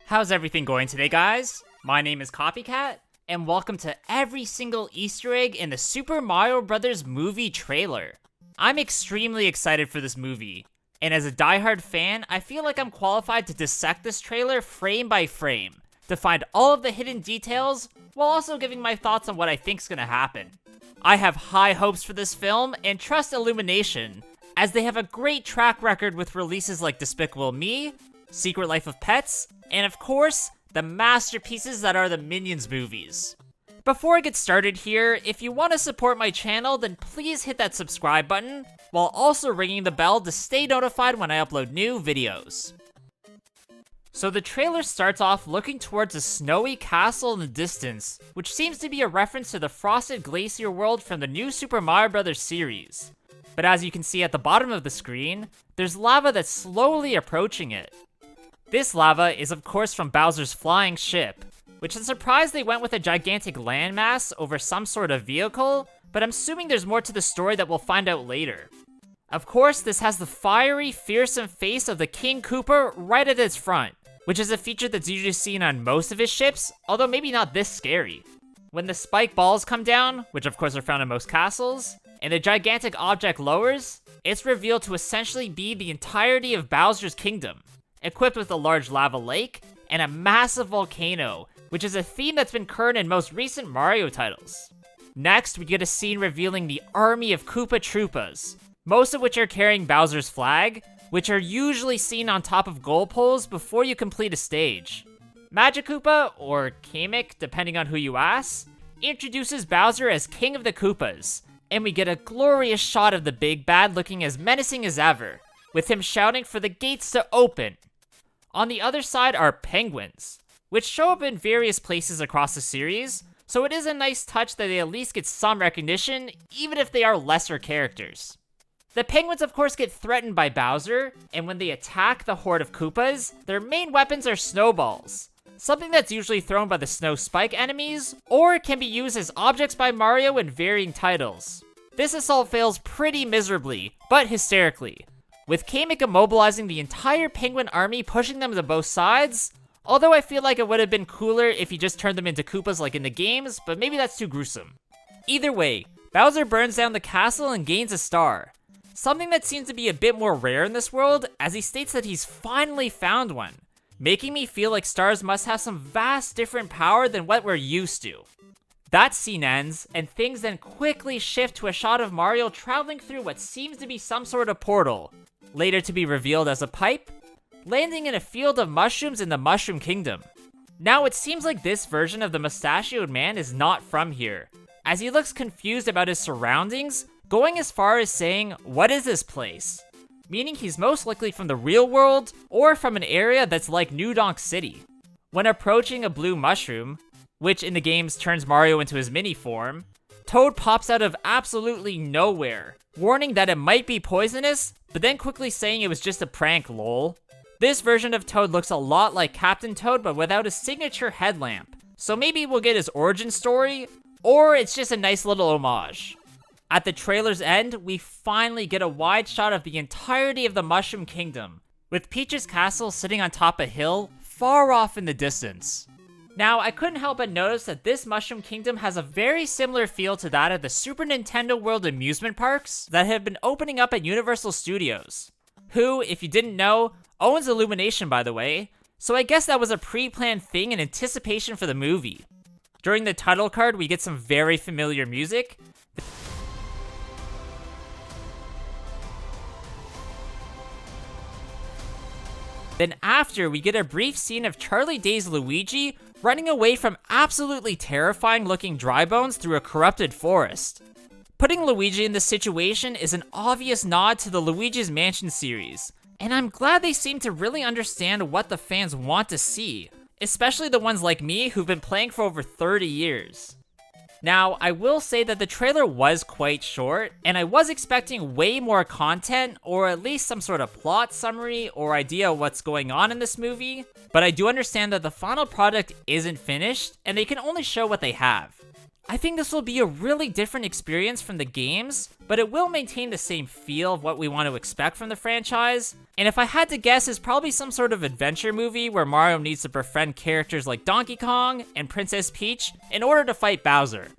How's everything going today, guys? My name is Copycat, and welcome to every single Easter egg in the Super Mario Bros. Movie trailer. I'm extremely excited for this movie, and as a diehard fan, I feel like I'm qualified to dissect this trailer frame by frame, to find all of the hidden details, while also giving my thoughts on what I think's gonna happen. I have high hopes for this film, and trust Illumination, as they have a great track record with releases like Despicable Me, Secret Life of Pets, and of course, the masterpieces that are the Minions movies. Before I get started here, if you want to support my channel, then please hit that subscribe button, while also ringing the bell to stay notified when I upload new videos. So the trailer starts off looking towards a snowy castle in the distance, which seems to be a reference to the frosted glacier world from the new Super Mario Bros. Series. But as you can see at the bottom of the screen, there's lava that's slowly approaching it. This lava is of course from Bowser's flying ship, which I'm surprised they went with a gigantic landmass over some sort of vehicle, but I'm assuming there's more to the story that we'll find out later. Of course, this has the fiery, fearsome face of the King Koopa right at its front, which is a feature that's usually seen on most of his ships, although maybe not this scary. When the spike balls come down, which of course are found in most castles, and the gigantic object lowers, it's revealed to essentially be the entirety of Bowser's kingdom, equipped with a large lava lake and a massive volcano, which is a theme that's been current in most recent Mario titles. Next, we get a scene revealing the army of Koopa Troopas, most of which are carrying Bowser's flag, which are usually seen on top of goal poles before you complete a stage. Magic Koopa, or Kamek, depending on who you ask, introduces Bowser as King of the Koopas, and we get a glorious shot of the big bad looking as menacing as ever, with him shouting for the gates to open. On the other side are penguins, which show up in various places across the series, so it is a nice touch that they at least get some recognition, even if they are lesser characters. The penguins of course get threatened by Bowser, and when they attack the horde of Koopas, their main weapons are snowballs, something that's usually thrown by the Snow Spike enemies, or can be used as objects by Mario in varying titles. This assault fails pretty miserably, but hysterically, with Kamek immobilizing the entire penguin army, pushing them to both sides, although I feel like it would have been cooler if he just turned them into Koopas like in the games, but maybe that's too gruesome. Either way, Bowser burns down the castle and gains a star, something that seems to be a bit more rare in this world, as he states that he's finally found one, making me feel like stars must have some vast different power than what we're used to. That scene ends, and things then quickly shift to a shot of Mario traveling through what seems to be some sort of portal, later to be revealed as a pipe, landing in a field of mushrooms in the Mushroom Kingdom. Now it seems like this version of the mustachioed man is not from here, as he looks confused about his surroundings, going as far as saying, "What is this place?" Meaning he's most likely from the real world, or from an area that's like New Donk City. When approaching a blue mushroom, which in the games turns Mario into his mini form, Toad pops out of absolutely nowhere, warning that it might be poisonous, but then quickly saying it was just a prank, lol. This version of Toad looks a lot like Captain Toad, but without his signature headlamp, so maybe we'll get his origin story, or it's just a nice little homage. At the trailer's end, we finally get a wide shot of the entirety of the Mushroom Kingdom, with Peach's castle sitting on top a hill, far off in the distance. Now, I couldn't help but notice that this Mushroom Kingdom has a very similar feel to that of the Super Nintendo World amusement parks that have been opening up at Universal Studios, who, if you didn't know, owns Illumination by the way, so I guess that was a pre-planned thing in anticipation for the movie. During the title card, we get some very familiar music. Then after, we get a brief scene of Charlie Day's Luigi running away from absolutely terrifying looking dry bones through a corrupted forest. Putting Luigi in this situation is an obvious nod to the Luigi's Mansion series, and I'm glad they seem to really understand what the fans want to see, especially the ones like me who've been playing for over 30 years. Now, I will say that the trailer was quite short, and I was expecting way more content, or at least some sort of plot summary or idea of what's going on in this movie, but I do understand that the final product isn't finished, and they can only show what they have. I think this will be a really different experience from the games, but it will maintain the same feel of what we want to expect from the franchise. And if I had to guess, it's probably some sort of adventure movie where Mario needs to befriend characters like Donkey Kong and Princess Peach in order to fight Bowser.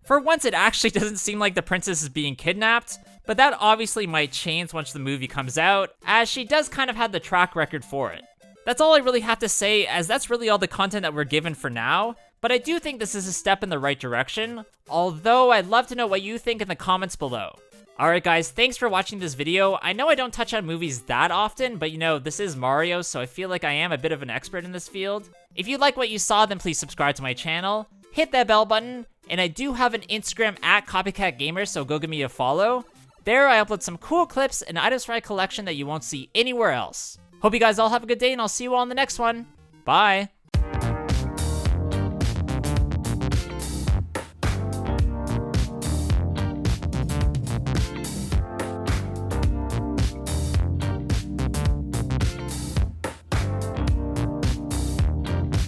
For once, it actually doesn't seem like the princess is being kidnapped, but that obviously might change once the movie comes out, as she does kind of have the track record for it. That's all I really have to say, as that's really all the content that we're given for now, but I do think this is a step in the right direction, although I'd love to know what you think in the comments below. Alright guys, thanks for watching this video. I know I don't touch on movies that often, but you know, this is Mario, so I feel like I am a bit of an expert in this field. If you like what you saw, then please subscribe to my channel, hit that bell button, and I do have an Instagram at Copycat Gamer, so go give me a follow. There I upload some cool clips and items from my collection that you won't see anywhere else. Hope you guys all have a good day, and I'll see you all in the next one. Bye!